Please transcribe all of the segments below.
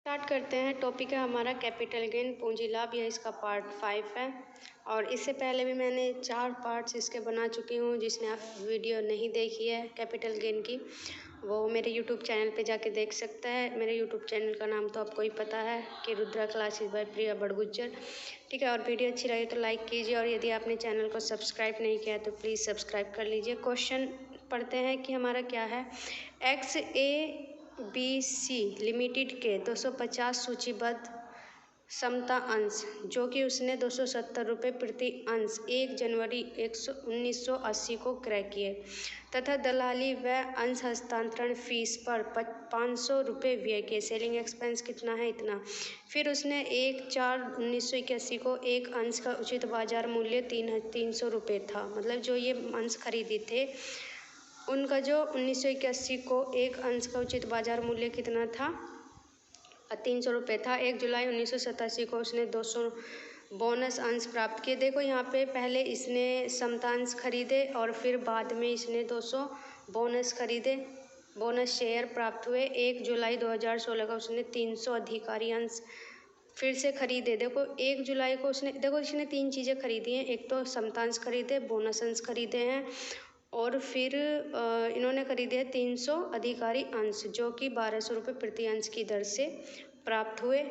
Start करते हैं। Topic है हमारा कैपिटल गेन, पूंजी लाभ। यह इसका पार्ट 5 है और इससे पहले भी मैंने 4 पार्ट्स इसके बना चुकी हूँ। जिसने आप वीडियो नहीं देखी है कैपिटल गेन की, वो मेरे यूट्यूब चैनल पे जाके देख सकता है। मेरे यूट्यूब चैनल का नाम तो आपको ही पता है कि रुद्रा क्लासेस बाय प्रिया बड़गुज्जर। ठीक है, और वीडियो अच्छी लगी तो लाइक कीजिए, और यदि आपने चैनल को सब्सक्राइब नहीं किया तो प्लीज़ सब्सक्राइब कर लीजिए। क्वेश्चन पढ़ते हैं कि हमारा क्या है। XABC लिमिटेड के 250 सूचीबद्ध समता अंश, जो कि उसने 270 रुपये प्रति अंश 1 जनवरी 1980 को क्रय किए तथा दलाली व अंश हस्तांतरण फीस पर 500 रुपये व्यय किए। सेलिंग एक्सपेंस कितना है? इतना। फिर उसने 1/4/1981 को एक अंश का उचित बाजार मूल्य 300 रुपये था। मतलब जो ये अंश खरीदे थे उनका जो 1981 को एक अंश का उचित बाजार मूल्य कितना था? 300 रुपये था। 1 जुलाई 1987 को उसने 200 बोनस अंश प्राप्त किए। देखो यहाँ पे पहले इसने समतांश खरीदे और फिर बाद में इसने 200 बोनस खरीदे, बोनस शेयर प्राप्त हुए। 1 जुलाई 2016 का उसने 300 अधिकारी अंश फिर से खरीदे। देखो 1 जुलाई को इसने 3 चीज़ें खरीदी हैं। एक तो समतांश खरीदे, बोनस अंश खरीदे हैं, और फिर इन्होंने खरीदे हैं 300 अधिकारी अंश, जो कि 1200 रुपये प्रति अंश की दर से प्राप्त हुए।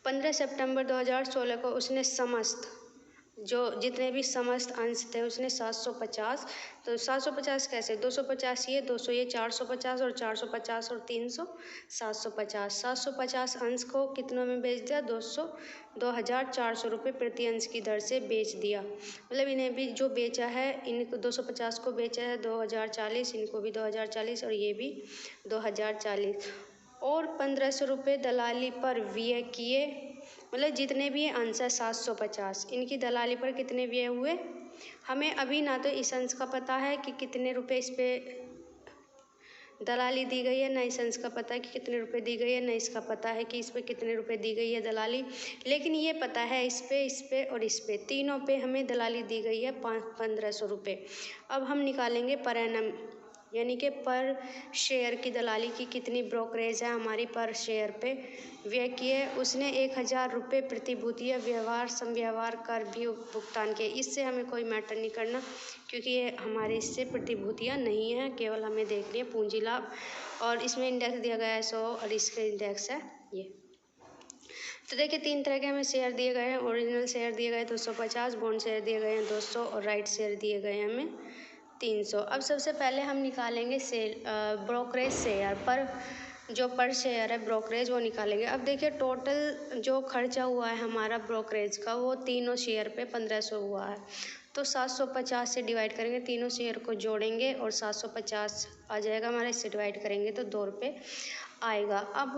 15 सितंबर 2016 को उसने समस्त जितने भी समस्त अंश थे उसने 750, तो 750 कैसे? 250 ये, 200 ये, 450 और 450 और 300 750। 750 अंश को कितनों में बेच दिया? 2400 रुपये प्रति अंश की दर से बेच दिया। मतलब इन्हें भी जो बेचा है, इनको 250 को बेचा है 2040, इनको भी 2040 और ये भी 2040, और 1500 रुपये दलाली पर व्यय किए। मतलब जितने भी अंश है 750, इनकी दलाली पर कितने व्यय हुए? हमें अभी ना तो इस अंश का पता है कि कितने रुपए इस पे दलाली दी गई है, ना इस अंश का पता है कि कितने रुपए दी गई है, ना इसका पता है कि इस पे कितने रुपए दी गई है दलाली। लेकिन ये पता है इस पे और इस पे, तीनों पे हमें दलाली दी गई है 1500 रुपये। अब हम निकालेंगे पर एनम, यानी कि पर शेयर की दलाली की कितनी ब्रोकरेज है हमारी पर शेयर पे व्यय किए। उसने 1000 रुपये प्रतिभूति व्यवहार समव्यवहार कर भी भुगतान किए। इससे हमें कोई मैटर नहीं करना, क्योंकि ये हमारे इससे प्रतिभूतियाँ नहीं हैं, केवल हमें देखनी है पूंजी लाभ। और इसमें इंडेक्स दिया गया है 100 और इसके इंडेक्स है ये। तो देखिए 3 तरह के हमें शेयर दिए गए हैं। ओरिजिनल शेयर दिए गए 250, बॉन्ड शेयर दिए गए हैं 200 और राइट शेयर दिए गए हैं हमें 300। अब सबसे पहले हम निकालेंगे ब्रोकरेज शेयर पर, जो पर शेयर है ब्रोकरेज वो निकालेंगे। अब देखिए टोटल जो खर्चा हुआ है हमारा ब्रोकरेज का, वो तीनों शेयर पे 1500 हुआ है। तो 750 से डिवाइड करेंगे, तीनों शेयर को जोड़ेंगे और 750 आ जाएगा हमारा। इससे डिवाइड करेंगे तो 2 रुपये आएगा। अब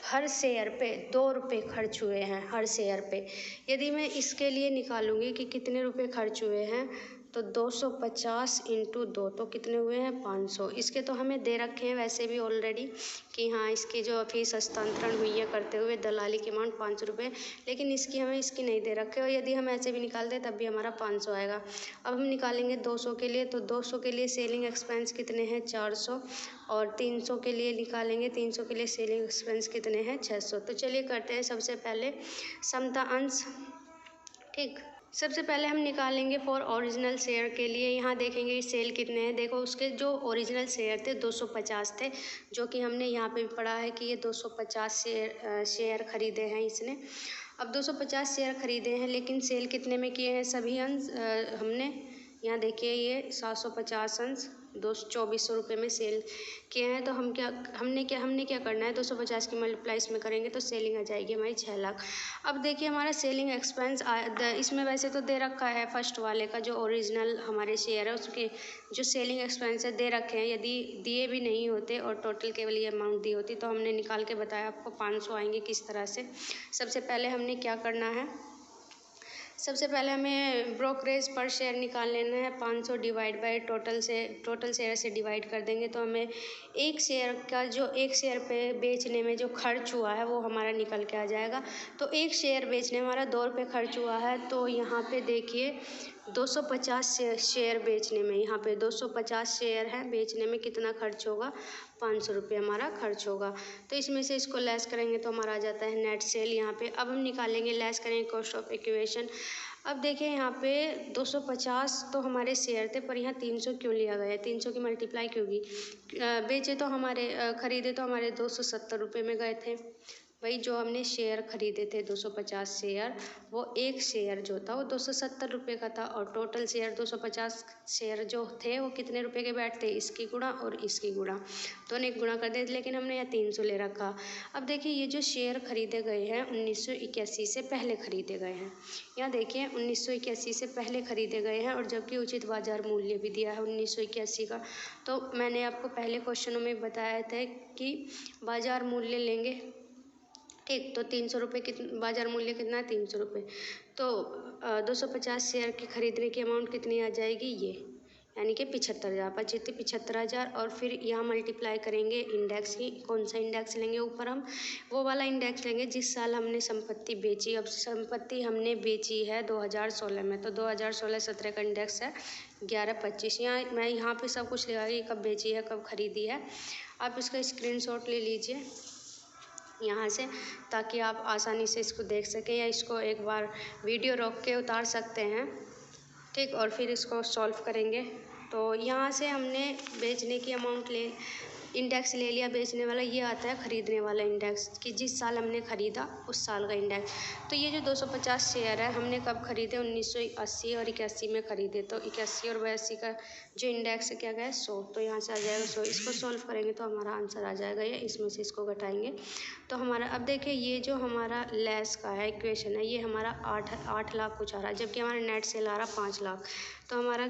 हर शेयर पे 2 रुपये खर्च हुए हैं हर शेयर पे। यदि मैं इसके लिए निकालूंगी कि कितने रुपए खर्च हुए हैं, तो 250 × 2 तो कितने हुए हैं? 500। इसके तो हमें दे रखे हैं वैसे भी ऑलरेडी कि हाँ इसकी जो फीस हस्तांतरण हुई है करते हुए दलाली की अमाउंट 500 रुपये, लेकिन इसकी नहीं दे रखे। और यदि हम ऐसे भी निकाल दें तब भी हमारा 500 आएगा। अब हम निकालेंगे 200 के लिए, तो 200 के लिए सेलिंग एक्सपेंस कितने हैं? 400, और 300 के लिए निकालेंगे, 300 के लिए सेलिंग एक्सपेंस कितने हैं? 600। तो चलिए करते हैं सबसे पहले समता अंश। ठीक, सबसे पहले हम निकालेंगे फॉर ओरिजिनल शेयर के लिए। यहाँ देखेंगे सेल कितने हैं। देखो उसके जो ओरिजिनल शेयर थे 250 थे, जो कि हमने यहाँ पे भी पढ़ा है कि ये 250 शेयर खरीदे हैं इसने। अब 250 शेयर खरीदे हैं, लेकिन सेल कितने में किए हैं सभी अंश? हमने यहाँ देखिए ये 750 अंश 2400 रुपये में सेल किए हैं। तो हमने क्या करना है? 250 की मल्टीप्लाई इसमें करेंगे तो सेलिंग आ जाएगी हमारी 6 लाख। अब देखिए हमारा सेलिंग एक्सपेंस इसमें वैसे तो दे रखा है फर्स्ट वाले का, जो ओरिजिनल हमारे शेयर है उसके जो सेलिंग एक्सपेंस है दे रखे हैं। यदि दिए भी नहीं होते और टोटल केवल ये अमाउंट दी होती तो हमने निकाल के बताया आपको 500 आएंगे किस तरह से। सबसे पहले हमने क्या करना है, सबसे पहले हमें ब्रोकरेज पर शेयर निकाल लेना है। 500 डिवाइड बाय टोटल शेयर से डिवाइड कर देंगे तो हमें एक शेयर का जो एक शेयर पे बेचने में जो खर्च हुआ है वो हमारा निकल के आ जाएगा। तो एक शेयर बेचने में हमारा 2 रुपये खर्च हुआ है। तो यहाँ पे देखिए 250 शेयर बेचने में, यहाँ पे 250 शेयर हैं, बेचने में कितना खर्च होगा, 500 रुपये हमारा खर्च होगा। तो इसमें से इसको लेस करेंगे तो हमारा आ जाता है नेट सेल। यहाँ पे अब हम निकालेंगे, लेस करेंगे कॉस्ट ऑफ इक्विजिशन। अब देखिए यहाँ पे 250 तो हमारे शेयर थे, पर यहाँ 300 क्यों लिया गया है, 300 की मल्टीप्लाई क्यों की, बेचे तो हमारे खरीदे तो हमारे 270 रुपये में गए थे। वही जो हमने शेयर खरीदे थे 250 शेयर, वो एक शेयर जो था वो 270 रुपये का था, और टोटल शेयर 250 शेयर जो थे वो कितने रुपए के बैठते, इसकी गुणा और इसकी गुणा, दोनों एक गुणा कर दे, लेकिन हमने यहाँ 300 ले रखा। अब देखिए ये जो शेयर खरीदे गए हैं 1981 से पहले खरीदे गए हैं, यहाँ देखिए 1981 से पहले खरीदे गए हैं, और जबकि उचित बाजार मूल्य भी दिया है 1981 का। तो मैंने आपको पहले क्वेश्चनों में बताया था कि बाजार मूल्य लेंगे, ठीक, तो 300 रुपये बाजार मूल्य कितना है, 300 रुपये। तो 250 शेयर की खरीदने की अमाउंट कितनी आ जाएगी, ये यानी कि 75,000, 75,000, और फिर यहाँ मल्टीप्लाई करेंगे इंडेक्स की, कौन सा इंडेक्स लेंगे, ऊपर हम वो वाला इंडेक्स लेंगे जिस साल हमने संपत्ति बेची। अब संपत्ति हमने बेची है 2016 में, तो 2016-17 का इंडेक्स है 1125। मैं यहाँ पे सब कुछ लगा कब बेची है कब खरीदी है। आप इसका स्क्रीनशॉट ले लीजिए यहाँ से, ताकि आप आसानी से इसको देख सकें, या इसको एक बार वीडियो रोक के उतार सकते हैं, ठीक, और फिर इसको सॉल्व करेंगे। तो यहाँ से हमने बेचने की अमाउंट इंडेक्स ले लिया बेचने वाला, ये आता है खरीदने वाला इंडेक्स, कि जिस साल हमने ख़रीदा उस साल का इंडेक्स। तो ये जो 250 शेयर है हमने कब खरीदे, 1980 और 81 में ख़रीदे, तो 81 और 82 का जो इंडेक्स है क्या गया, 100, तो यहाँ से आ जाएगा 100। इसको सॉल्व करेंगे तो हमारा आंसर आ जाएगा, या इसमें से इसको घटाएंगे तो हमारा, अब देखिए ये जो हमारा लेस का है इक्वेशन है, ये हमारा 8 लाख कुछ आ रहा है, जबकि हमारा नेट सेल आ रहा 5 लाख, तो हमारा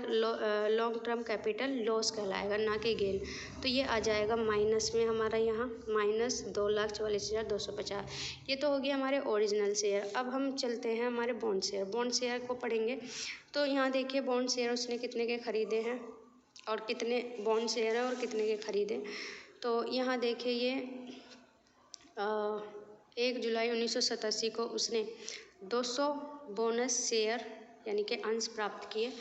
लॉन्ग टर्म कैपिटल लॉस कहलाएगा, ना कि गेन। तो ये आ जाएगा माइनस में हमारा, यहाँ माइनस 2,44,250। ये तो हो गया हमारे ओरिजिनल शेयर। अब हम चलते हैं हमारे बॉन्ड शेयर, बॉन्ड शेयर को पढ़ेंगे। तो यहाँ देखिए बॉन्ड शेयर उसने कितने के खरीदे हैं, और कितने बॉन्ड शेयर है और कितने के खरीदे। तो यहाँ देखिए ये 1 जुलाई 1987 को उसने 200 बोनस शेयर यानी कि अंश प्राप्त किए।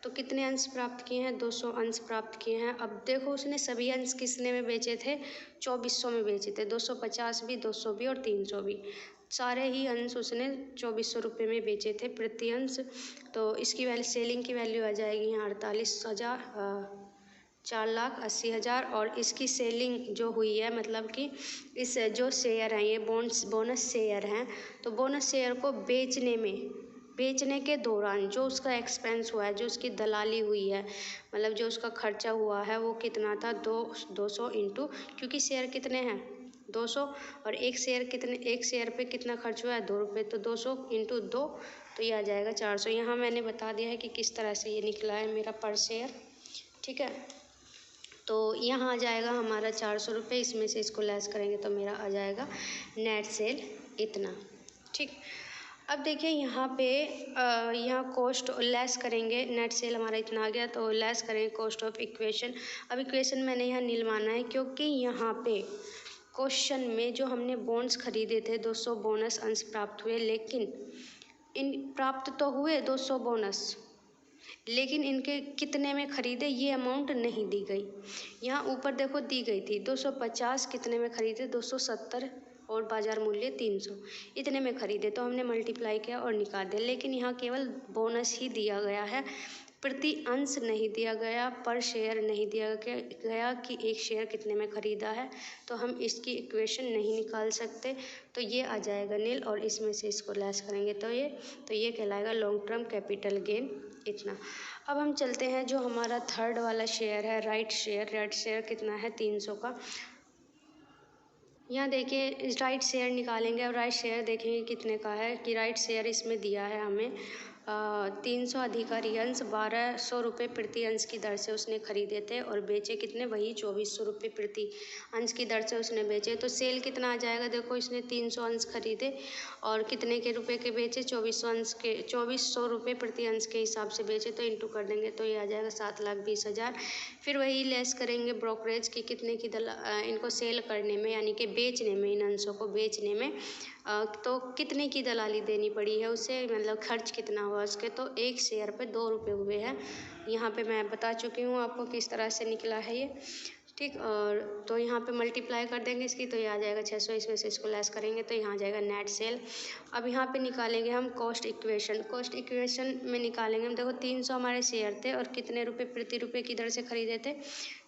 तो कितने अंश प्राप्त किए हैं, 200 अंश प्राप्त किए हैं। अब देखो उसने सभी अंश किसने में बेचे थे, 2400 में बेचे थे, 250 भी, 200 भी और 300 भी, सारे ही अंश उसने 2400 रुपये में बेचे थे प्रति अंश। तो इसकी वैल्यू, सेलिंग की वैल्यू आ जाएगी यहाँ 4,80,000, और इसकी सेलिंग जो हुई है, मतलब कि इस जो शेयर हैं ये बोनस शेयर हैं, तो बोनस शेयर को बेचने के दौरान जो उसका एक्सपेंस हुआ है, जो उसकी दलाली हुई है, मतलब जो उसका खर्चा हुआ है, वो कितना था, 200 इंटू, क्योंकि शेयर कितने हैं 200, और एक शेयर पे कितना खर्च हुआ है, 2 रुपये, तो 200 इंटू 2, तो ये आ जाएगा 400। यहाँ मैंने बता दिया है कि किस तरह से ये निकला है मेरा पर शेयर, ठीक है। तो यहाँ आ जाएगा हमारा 400 रुपये, इसमें से इसको लेस करेंगे तो मेरा आ जाएगा नेट सेल इतना, ठीक। अब देखिए यहाँ पे यहाँ कॉस्ट लेस करेंगे, नेट सेल हमारा इतना आ गया, तो लेस करेंगे कॉस्ट ऑफ इक्वेशन। अब इक्वेशन मैंने यहाँ नील माना है, क्योंकि यहाँ पे क्वेश्चन में जो हमने बॉन्ड्स खरीदे थे 200 बोनस अंश प्राप्त हुए, लेकिन इन प्राप्त तो हुए 200 बोनस, लेकिन इनके कितने में खरीदे ये अमाउंट नहीं दी गई। यहाँ ऊपर देखो दी गई थी 250 कितने में खरीदे, 270 और बाजार मूल्य 300, इतने में खरीदे, तो हमने मल्टीप्लाई किया और निकाल दिया। लेकिन यहाँ केवल बोनस ही दिया गया है, प्रति अंश नहीं दिया गया, पर शेयर नहीं दिया गया कि एक शेयर कितने में ख़रीदा है, तो हम इसकी इक्वेशन नहीं निकाल सकते। तो ये आ जाएगा नील, और इसमें से इसको लेस करेंगे तो ये कहलाएगा लॉन्ग टर्म कैपिटल गेन इतना। अब हम चलते हैं जो हमारा थर्ड वाला शेयर है राइट शेयर कितना है 300 का। यहाँ देखिए राइट शेयर निकालेंगे, और राइट शेयर देखेंगे कितने का है, कि राइट शेयर इसमें दिया है हमें 300 अधिकारी अंश 1200 रुपये प्रति अंश की दर से उसने खरीदे थे, और बेचे कितने, वही 2400 रुपये प्रति अंश की दर से उसने बेचे। तो सेल कितना आ जाएगा, देखो इसने 300 अंश खरीदे और कितने के रुपए के बेचे, 2400 रुपये प्रति अंश के हिसाब से बेचे, तो इंटू कर देंगे तो ये आ जाएगा 7,20,000। फिर वही लेस करेंगे ब्रोकरेज की, कितने की इनको सेल करने में यानी कि बेचने में, इन अंशों को बेचने में तो कितने की दलाली देनी पड़ी है उसे, मतलब खर्च कितना हुआ उसके, तो एक शेयर पे 2 रुपये हुए हैं। यहाँ पे मैं बता चुकी हूँ आपको किस तरह से निकला है ये, ठीक। और तो यहाँ पे मल्टीप्लाई कर देंगे इसकी, तो ये आ जाएगा 600, इसमें से इसको लेस करेंगे तो यहाँ आ जाएगा नेट सेल। अब यहाँ पे निकालेंगे हम कॉस्ट इक्वेशन। कॉस्ट इक्वेशन में निकालेंगे हम, देखो 300 हमारे शेयर थे और कितने रुपए प्रति रुपये की दर से खरीदे थे,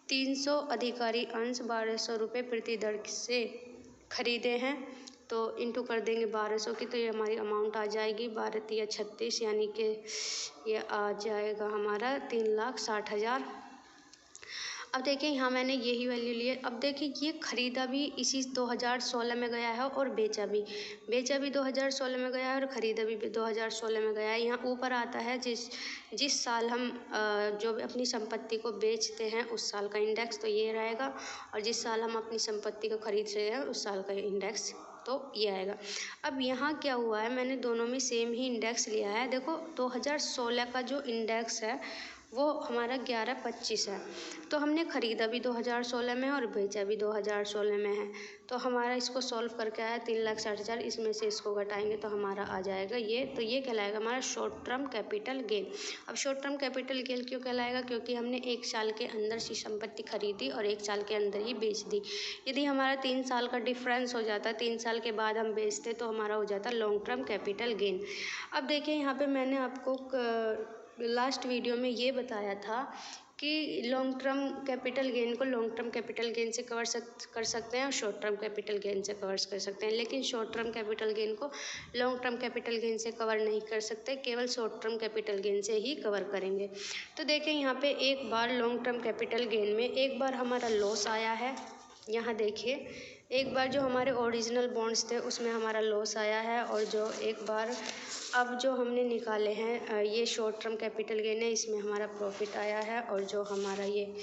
300 अधिकारी अंश 1200 रुपये प्रति दर से खरीदे हैं। तो इंटू कर देंगे 1200 की, तो ये हमारी अमाउंट आ जाएगी 12×36, यानी कि ये आ जाएगा हमारा 3,60,000। अब देखिए यहाँ मैंने यही वैल्यू ली है। अब देखिए ये खरीदा भी इसी 2016 में गया है और बेचा भी 2016 में गया है और ख़रीदा भी 2016 में गया है। यहाँ ऊपर आता है जिस साल हम जो अपनी संपत्ति को बेचते हैं उस साल का इंडेक्स, तो ये रहेगा, और जिस साल हम अपनी संपत्ति को खरीद रहे हैं उस साल का इंडेक्स, तो ये आएगा। अब यहाँ क्या हुआ है, मैंने दोनों में सेम ही इंडेक्स लिया है। देखो 2016 का जो इंडेक्स है वो हमारा 1125 है, तो हमने ख़रीदा भी 2016 में और बेचा भी 2016 में है। तो हमारा इसको सॉल्व करके आया 3,60,000, इसमें से इसको घटाएंगे तो हमारा आ जाएगा ये, तो ये कहलाएगा हमारा शॉर्ट टर्म कैपिटल गेन। अब शॉर्ट टर्म कैपिटल गेन क्यों कहलाएगा, क्योंकि हमने 1 साल के अंदर सी संपत्ति खरीदी और 1 साल के अंदर ही बेच दी। यदि हमारा 3 साल का डिफरेंस हो जाता, 3 साल के बाद हम बेचते, तो हमारा हो जाता लॉन्ग टर्म कैपिटल गेन। अब देखिए यहाँ पर मैंने आपको लास्ट वीडियो में ये बताया था कि लॉन्ग टर्म कैपिटल गेन को लॉन्ग टर्म कैपिटल गेन से कर सकते हैं और शॉर्ट टर्म कैपिटल गेन से कवर कर सकते हैं, लेकिन शॉर्ट टर्म कैपिटल गेन को लॉन्ग टर्म कैपिटल गेन से कवर नहीं कर सकते, केवल शॉर्ट टर्म कैपिटल गेन से ही कवर करेंगे। तो देखें यहाँ पे एक बार लॉन्ग टर्म कैपिटल गेन में एक बार हमारा लॉस आया है। यहाँ देखिए एक बार जो हमारे ओरिजिनल बॉन्ड्स थे उसमें हमारा लॉस आया है, और जो एक बार अब जो हमने निकाले हैं ये शॉर्ट टर्म कैपिटल गेन है, इसमें हमारा प्रॉफिट आया है। और जो हमारा ये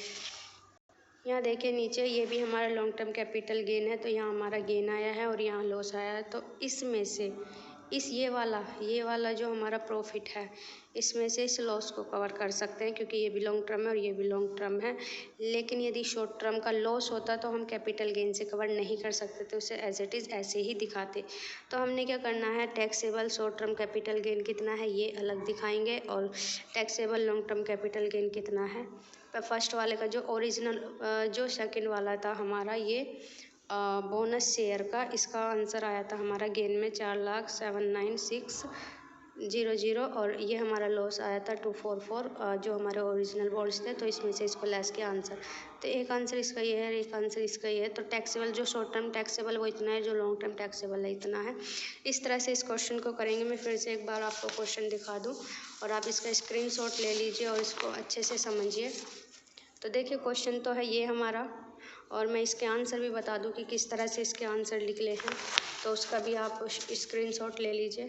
यहाँ देखिए नीचे ये भी हमारा लॉन्ग टर्म कैपिटल गेन है, तो यहाँ हमारा गेन आया है और यहाँ लॉस आया है। तो इसमें से ये वाला जो हमारा प्रॉफिट है इसमें से इस लॉस को कवर कर सकते हैं, क्योंकि ये भी लॉन्ग टर्म है और ये भी लॉन्ग टर्म है। लेकिन यदि शॉर्ट टर्म का लॉस होता तो हम कैपिटल गेन से कवर नहीं कर सकते, तो उसे एज इट इज़ ऐसे ही दिखाते। तो हमने क्या करना है, taxable short term capital gain कितना है ये अलग दिखाएंगे, और taxable long term capital gain कितना है। फर्स्ट वाले का जो ओरिजिनल जो सेकंड वाला था हमारा ये बोनस शेयर का, इसका आंसर आया था हमारा गेन में 4,79,600, और ये हमारा लॉस आया था 244 जो हमारे ओरिजिनल बॉन्ड्स थे। तो इसमें से इसको लेस के आंसर, तो एक आंसर इसका ये है, एक आंसर इसका ये है। तो टैक्सेबल जो शॉर्ट टर्म टैक्सेबल वो इतना है, जो लॉन्ग टर्म टैक्सेबल है इतना है। इस तरह से इस क्वेश्चन को करेंगे। मैं फिर से एक बार आपको क्वेश्चन दिखा दूँ और आप इसका स्क्रीनशॉट ले लीजिए और इसको अच्छे से समझिए। तो देखिए क्वेश्चन तो है ये हमारा, और मैं इसके आंसर भी बता दूं कि किस तरह से इसके आंसर निकले हैं, तो उसका भी आप स्क्रीनशॉट ले लीजिए।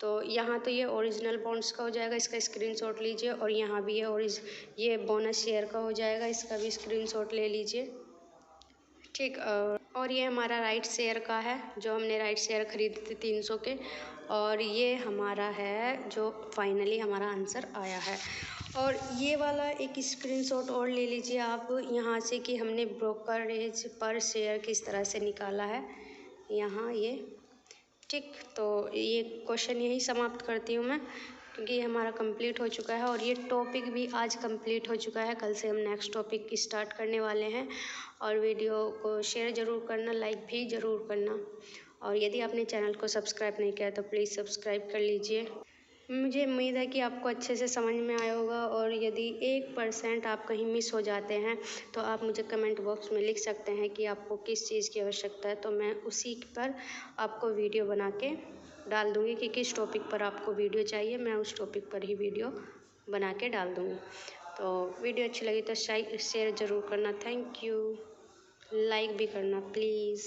तो यहाँ तो ये ओरिजिनल बॉन्ड्स का हो जाएगा, इसका स्क्रीनशॉट लीजिए, और यहाँ भी ये बोनस शेयर का हो जाएगा, इसका भी स्क्रीनशॉट ले लीजिए, ठीक। और ये हमारा राइट शेयर का है, जो हमने राइट शेयर खरीदे थे 300 के, और ये हमारा है जो फाइनली हमारा आंसर आया है। और ये वाला एक स्क्रीनशॉट और ले लीजिए आप यहाँ से कि हमने ब्रोकरेज पर शेयर किस तरह से निकाला है, यहाँ ये, ठीक। तो ये क्वेश्चन यही समाप्त करती हूँ मैं, क्योंकि ये हमारा कंप्लीट हो चुका है और ये टॉपिक भी आज कंप्लीट हो चुका है। कल से हम नेक्स्ट टॉपिक स्टार्ट करने वाले हैं। और वीडियो को शेयर ज़रूर करना, लाइक भी ज़रूर करना, और यदि आपने चैनल को सब्सक्राइब नहीं किया तो प्लीज़ सब्सक्राइब कर लीजिए। मुझे उम्मीद है कि आपको अच्छे से समझ में आया होगा, और यदि 1% आप कहीं मिस हो जाते हैं तो आप मुझे कमेंट बॉक्स में लिख सकते हैं कि आपको किस चीज़ की आवश्यकता है, तो मैं उसी पर आपको वीडियो बना के डाल दूँगी कि किस टॉपिक पर आपको वीडियो चाहिए, मैं उस टॉपिक पर ही वीडियो बना के डाल दूँगी। तो वीडियो अच्छी लगी तो शेयर ज़रूर करना, थैंक यू, लाइक भी करना प्लीज़।